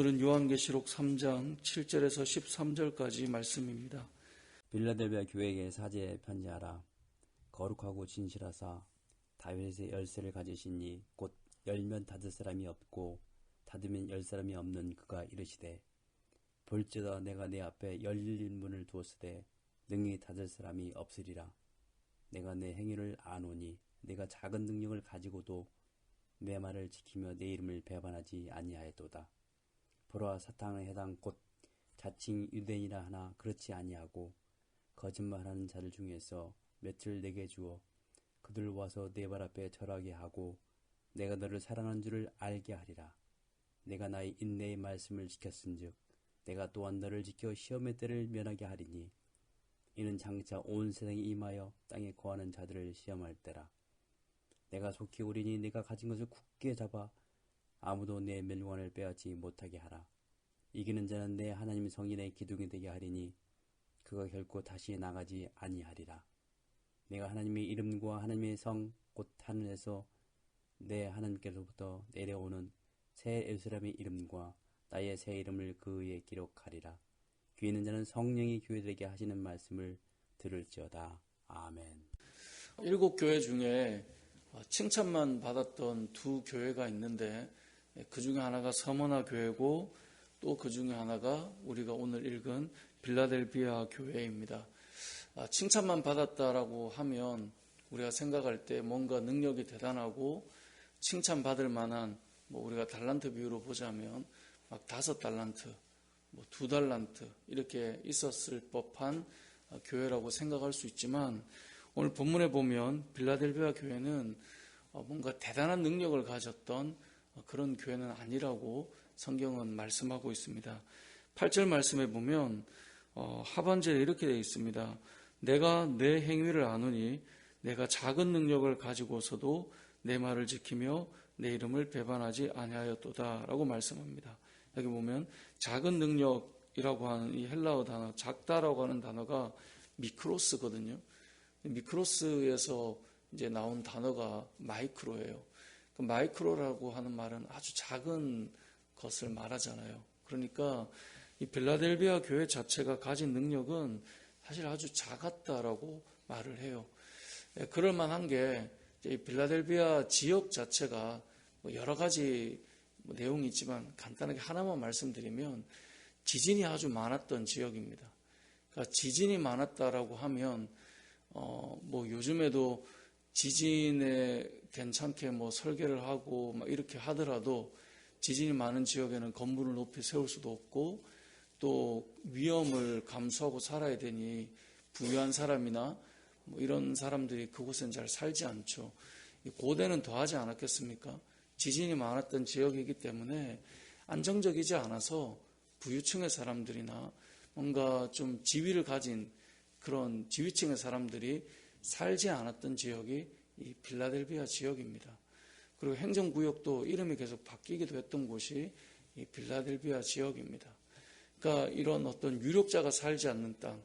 오늘은 요한계시록 3장 7절에서 13절까지 말씀입니다. 빌라델비아 교회에게 사제 편지하라. 거룩하고 진실하사 다윗의 열쇠를 가지시니 곧 열면 닫을 사람이 없고 닫으면 열 사람이 없는 그가 이르시되, 볼지어다 내가 내 앞에 열린 문을 두었으되 능히 닫을 사람이 없으리라. 내가 내 행위를 아노니 내가 작은 능력을 가지고도 내 말을 지키며 내 이름을 배반하지 아니하였도다. 보라, 사탄의 해당 곧 자칭 유대인이라 하나 그렇지 아니하고 거짓말하는 자들 중에서 몇을 내게 주어 그들 와서 내 발 앞에 절하게 하고 내가 너를 사랑하는 줄을 알게 하리라. 내가 나의 인내의 말씀을 지켰은즉 내가 또한 너를 지켜 시험의 때를 면하게 하리니 이는 장차 온 세상에 임하여 땅에 거하는 자들을 시험할 때라. 내가 속히 오리니 내가 가진 것을 굳게 잡아 아무도 내 멸관을 빼앗지 못하게 하라. 이기는 자는 내 하나님 성인의 기둥이 되게 하리니 그가 결코 다시 나가지 아니하리라. 내가 하나님의 이름과 하나님의 성 곧 하늘에서 내 하나님께로부터 내려오는 새 예루살렘의 이름과 나의 새 이름을 그 위에 기록하리라. 귀 있는 자는 성령이 교회들에게 하시는 말씀을 들을지어다. 아멘. 7교회 중에 칭찬만 받았던 2교회가 있는데 그 중에 하나가 서머나 교회고 또 그 중에 하나가 우리가 오늘 읽은 빌라델비아 교회입니다. 칭찬만 받았다라고 하면 우리가 생각할 때 뭔가 능력이 대단하고 칭찬받을 만한 우리가 달란트 비유로 보자면 막 5달란트, 2달란트 이렇게 있었을 법한 교회라고 생각할 수 있지만 오늘 본문에 보면 빌라델비아 교회는 뭔가 대단한 능력을 가졌던 그런 교회는 아니라고 성경은 말씀하고 있습니다. 8절 말씀에 보면 하반절에 이렇게 되어 있습니다. 내가 내 행위를 아노니 내가 작은 능력을 가지고서도 내 말을 지키며 내 이름을 배반하지 아니하였도다 라고 말씀합니다. 여기 보면 작은 능력이라고 하는 이 헬라어 단어, 작다라고 하는 단어가 미크로스거든요. 미크로스에서 이제 나온 단어가 마이크로예요. 그 마이크로라고 하는 말은 아주 작은 것을 말하잖아요. 그러니까 이 빌라델비아 교회 자체가 가진 능력은 사실 아주 작았다라고 말을 해요. 그럴 만한 게 이 빌라델비아 지역 자체가 여러 가지 내용이 있지만 간단하게 하나만 말씀드리면 지진이 아주 많았던 지역입니다. 그러니까 지진이 많았다라고 하면 요즘에도 지진에 괜찮게 설계를 하고 이렇게 하더라도 지진이 많은 지역에는 건물을 높이 세울 수도 없고 또 위험을 감수하고 살아야 되니 부유한 사람이나 이런 사람들이 그곳엔 잘 살지 않죠. 고대는 더하지 않았겠습니까? 지진이 많았던 지역이기 때문에 안정적이지 않아서 부유층의 사람들이나 뭔가 좀 지위를 가진 그런 지위층의 사람들이 살지 않았던 지역이 이 빌라델비아 지역입니다. 그리고 행정구역도 이름이 계속 바뀌기도 했던 곳이 이 빌라델비아 지역입니다. 그러니까 이런 어떤 유력자가 살지 않는 땅,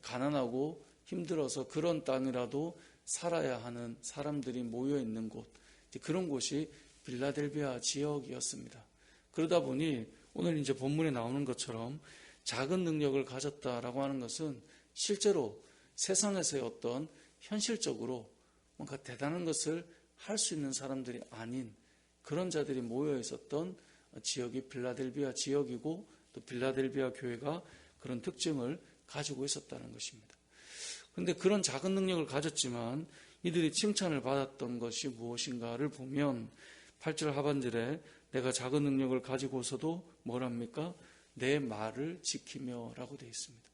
가난하고 힘들어서 그런 땅이라도 살아야 하는 사람들이 모여 있는 곳, 그런 곳이 빌라델비아 지역이었습니다. 그러다 보니 오늘 이제 본문에 나오는 것처럼 작은 능력을 가졌다라고 하는 것은 실제로 세상에서의 어떤 현실적으로 뭔가 대단한 것을 할 수 있는 사람들이 아닌 그런 자들이 모여 있었던 지역이 빌라델비아 지역이고 또 빌라델비아 교회가 그런 특징을 가지고 있었다는 것입니다. 그런데 그런 작은 능력을 가졌지만 이들이 칭찬을 받았던 것이 무엇인가를 보면 8절 하반절에 내가 작은 능력을 가지고서도 뭐랍니까? 내 말을 지키며 라고 되어 있습니다.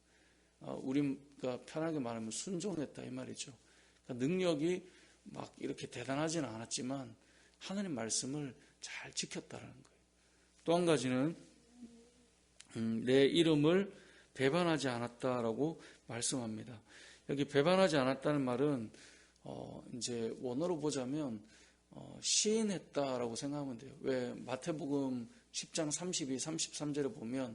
우리가 편하게 말하면 순종했다 이 말이죠. 그러니까 능력이 막 이렇게 대단하지는 않았지만 하나님 말씀을 잘 지켰다라는 거예요. 또 한 가지는 내 이름을 배반하지 않았다라고 말씀합니다. 여기 배반하지 않았다는 말은 이제 원어로 보자면 시인했다라고 생각하면 돼요. 왜 마태복음 10장 32, 33절에 보면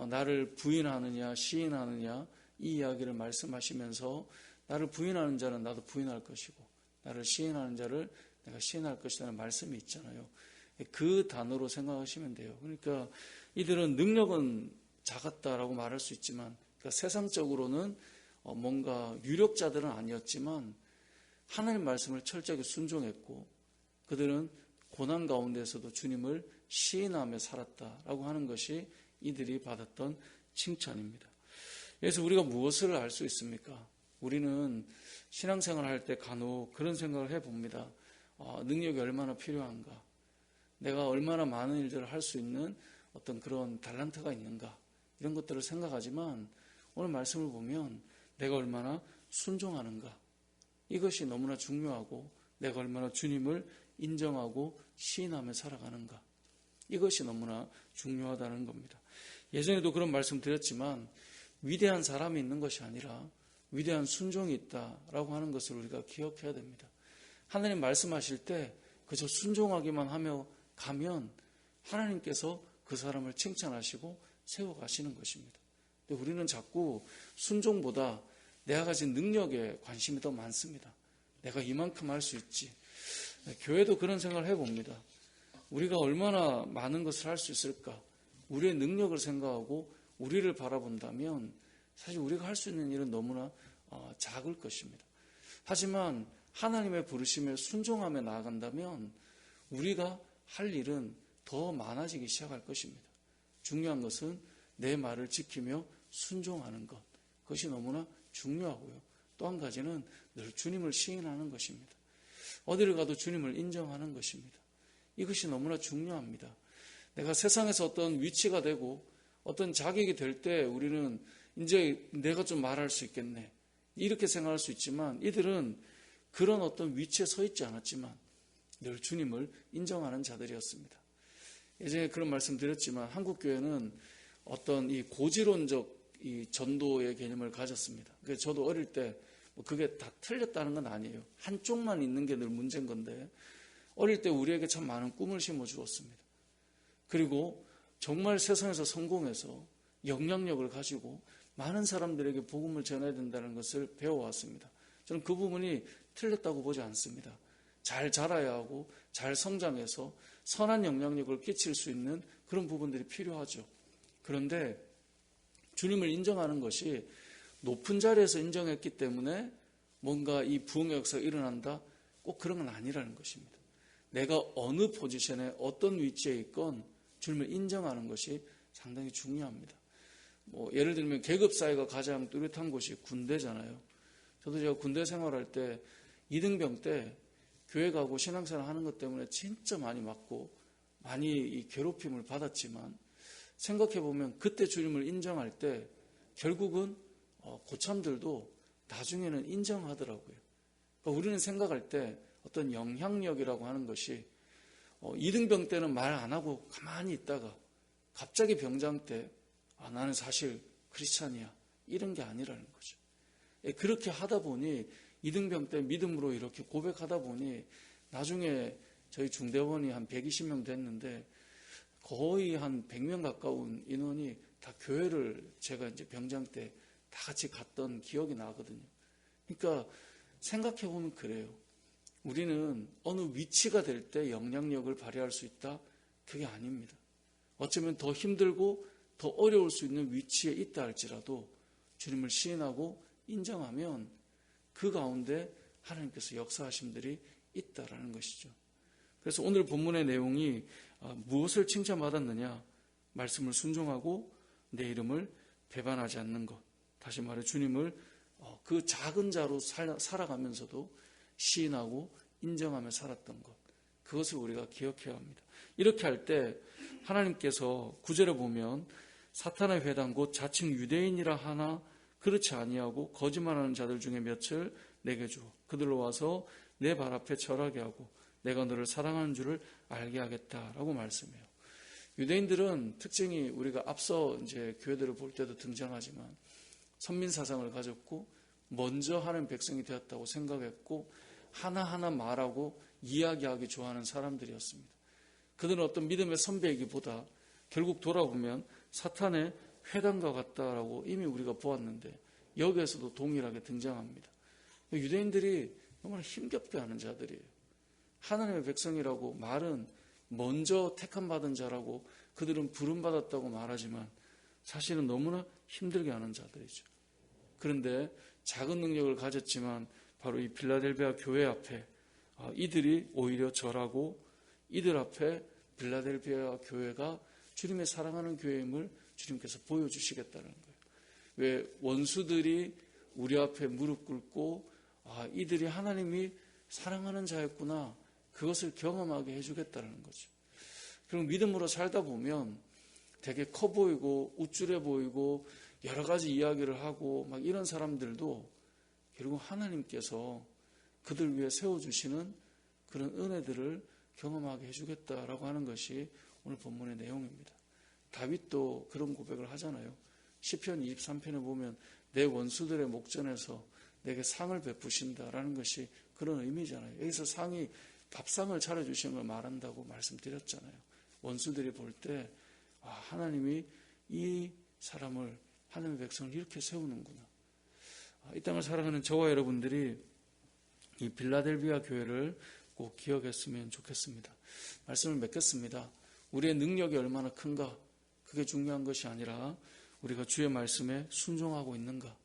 나를 부인하느냐 시인하느냐 이 이야기를 말씀하시면서 나를 부인하는 자는 나도 부인할 것이고 나를 시인하는 자를 내가 시인할 것이라는 말씀이 있잖아요. 그 단어로 생각하시면 돼요. 그러니까 이들은 능력은 작았다라고 말할 수 있지만, 그러니까 세상적으로는 뭔가 유력자들은 아니었지만 하나님 말씀을 철저하게 순종했고, 그들은 고난 가운데서도 주님을 시인하며 살았다라고 하는 것이 이들이 받았던 칭찬입니다. 그래서 우리가 무엇을 알 수 있습니까? 우리는 신앙생활 할 때 간혹 그런 생각을 해봅니다. 능력이 얼마나 필요한가? 내가 얼마나 많은 일들을 할 수 있는 어떤 그런 달란트가 있는가? 이런 것들을 생각하지만 오늘 말씀을 보면 내가 얼마나 순종하는가? 이것이 너무나 중요하고, 내가 얼마나 주님을 인정하고 시인하며 살아가는가? 이것이 너무나 중요하다는 겁니다. 예전에도 그런 말씀 드렸지만 위대한 사람이 있는 것이 아니라 위대한 순종이 있다라고 하는 것을 우리가 기억해야 됩니다. 하나님 말씀하실 때 그저 순종하기만 하며 가면 하나님께서 그 사람을 칭찬하시고 세워가시는 것입니다. 근데 우리는 자꾸 순종보다 내가 가진 능력에 관심이 더 많습니다. 내가 이만큼 할 수 있지. 교회도 그런 생각을 해봅니다. 우리가 얼마나 많은 것을 할 수 있을까? 우리의 능력을 생각하고 우리를 바라본다면 사실 우리가 할 수 있는 일은 너무나 작을 것입니다. 하지만 하나님의 부르심에 순종하며 나아간다면 우리가 할 일은 더 많아지기 시작할 것입니다. 중요한 것은 내 말을 지키며 순종하는 것. 그것이 너무나 중요하고요. 또 한 가지는 늘 주님을 시인하는 것입니다. 어디를 가도 주님을 인정하는 것입니다. 이것이 너무나 중요합니다. 내가 세상에서 어떤 위치가 되고 어떤 자격이 될 때 우리는 이제 내가 좀 말할 수 있겠네, 이렇게 생각할 수 있지만 이들은 그런 어떤 위치에 서 있지 않았지만 늘 주님을 인정하는 자들이었습니다. 예전에 그런 말씀 드렸지만 한국교회는 어떤 이 고지론적 이 전도의 개념을 가졌습니다. 그래서 저도 어릴 때 그게 다 틀렸다는 건 아니에요. 한쪽만 있는 게 늘 문제인 건데, 어릴 때 우리에게 참 많은 꿈을 심어 주었습니다. 그리고 정말 세상에서 성공해서 영향력을 가지고 많은 사람들에게 복음을 전해야 된다는 것을 배워왔습니다. 저는 그 부분이 틀렸다고 보지 않습니다. 잘 자라야 하고 잘 성장해서 선한 영향력을 끼칠 수 있는 그런 부분들이 필요하죠. 그런데 주님을 인정하는 것이 높은 자리에서 인정했기 때문에 뭔가 이 부흥의 역사가 일어난다? 꼭 그런 건 아니라는 것입니다. 내가 어느 포지션에 어떤 위치에 있건 주님을 인정하는 것이 상당히 중요합니다. 예를 들면 계급사회가 가장 뚜렷한 곳이 군대잖아요. 저도 제가 군대 생활할 때 이등병 때 교회 가고 신앙생활 하는 것 때문에 진짜 많이 맞고 많이 이 괴롭힘을 받았지만, 생각해보면 그때 주님을 인정할 때 결국은 고참들도 나중에는 인정하더라고요. 그러니까 우리는 생각할 때 어떤 영향력이라고 하는 것이 이등병 때는 말 안 하고 가만히 있다가 갑자기 병장 때 나는 사실 크리스찬이야, 이런 게 아니라는 거죠. 그렇게 하다 보니 이등병 때 믿음으로 이렇게 고백하다 보니 나중에 저희 중대원이 한 120명 됐는데 거의 한 100명 가까운 인원이 다 교회를 제가 이제 병장 때 다 같이 갔던 기억이 나거든요. 그러니까 생각해보면 그래요. 우리는 어느 위치가 될 때 영향력을 발휘할 수 있다? 그게 아닙니다. 어쩌면 더 힘들고 더 어려울 수 있는 위치에 있다 할지라도 주님을 시인하고 인정하면 그 가운데 하나님께서 역사하심들이 있다라는 것이죠. 그래서 오늘 본문의 내용이 무엇을 칭찬받았느냐? 말씀을 순종하고 내 이름을 배반하지 않는 것. 다시 말해 주님을 그 작은 자로 살아가면서도 시인하고 인정하며 살았던 것. 그것을 우리가 기억해야 합니다. 이렇게 할 때 하나님께서 9절에 보면 사탄의 회당 곧 자칭 유대인이라 하나 그렇지 아니하고 거짓말하는 자들 중에 몇을 내게 주어 그들로 와서 내 발 앞에 절하게 하고 내가 너를 사랑하는 줄을 알게 하겠다라고 말씀해요. 유대인들은 특징이 우리가 앞서 이제 교회들을 볼 때도 등장하지만 선민 사상을 가졌고 먼저 하는 백성이 되었다고 생각했고 하나하나 말하고 이야기하기 좋아하는 사람들이었습니다. 그들은 어떤 믿음의 선배이기보다 결국 돌아보면 사탄의 회당과 같다라고 이미 우리가 보았는데 여기에서도 동일하게 등장합니다. 유대인들이 정말 힘겹게 하는 자들이에요. 하나님의 백성이라고 말은 먼저 택함 받은 자라고 그들은 부름받았다고 말하지만 사실은 너무나 힘들게 하는 자들이죠. 그런데 작은 능력을 가졌지만 바로 이 빌라델비아 교회 앞에 이들이 오히려 절하고 이들 앞에 빌라델비아 교회가 주님의 사랑하는 교회임을 주님께서 보여주시겠다는 거예요. 왜 원수들이 우리 앞에 무릎 꿇고 이들이 하나님이 사랑하는 자였구나, 그것을 경험하게 해주겠다는 거죠. 그럼 믿음으로 살다 보면 되게 커 보이고 우쭐해 보이고 여러 가지 이야기를 하고 막 이런 사람들도 결국 하나님께서 그들 위해 세워주시는 그런 은혜들을 경험하게 해주겠다라고 하는 것이 오늘 본문의 내용입니다. 다윗도 그런 고백을 하잖아요. 시편 23편에 보면 내 원수들의 목전에서 내게 상을 베푸신다라는 것이 그런 의미잖아요. 여기서 상이 밥상을 차려주시는 걸 말한다고 말씀드렸잖아요. 원수들이 볼 때 하나님이 이 사람을, 하나님의 백성을 이렇게 세우는구나. 이 땅을 살아가는 저와 여러분들이 이 빌라델비아 교회를 꼭 기억했으면 좋겠습니다. 말씀을 맺겠습니다. 우리의 능력이 얼마나 큰가, 그게 중요한 것이 아니라 우리가 주의 말씀에 순종하고 있는가,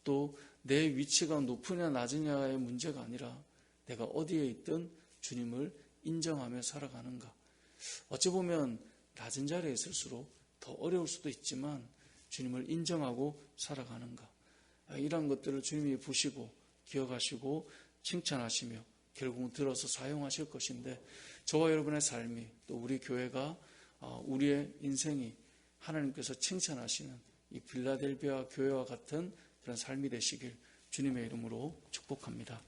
또 내 위치가 높으냐 낮으냐의 문제가 아니라 내가 어디에 있든 주님을 인정하며 살아가는가. 어찌 보면 낮은 자리에 있을수록 더 어려울 수도 있지만 주님을 인정하고 살아가는가. 이런 것들을 주님이 보시고 기억하시고 칭찬하시며 결국은 들어서 사용하실 것인데, 저와 여러분의 삶이, 또 우리 교회가, 우리의 인생이 하나님께서 칭찬하시는 이 빌라델비아 교회와 같은 그런 삶이 되시길 주님의 이름으로 축복합니다.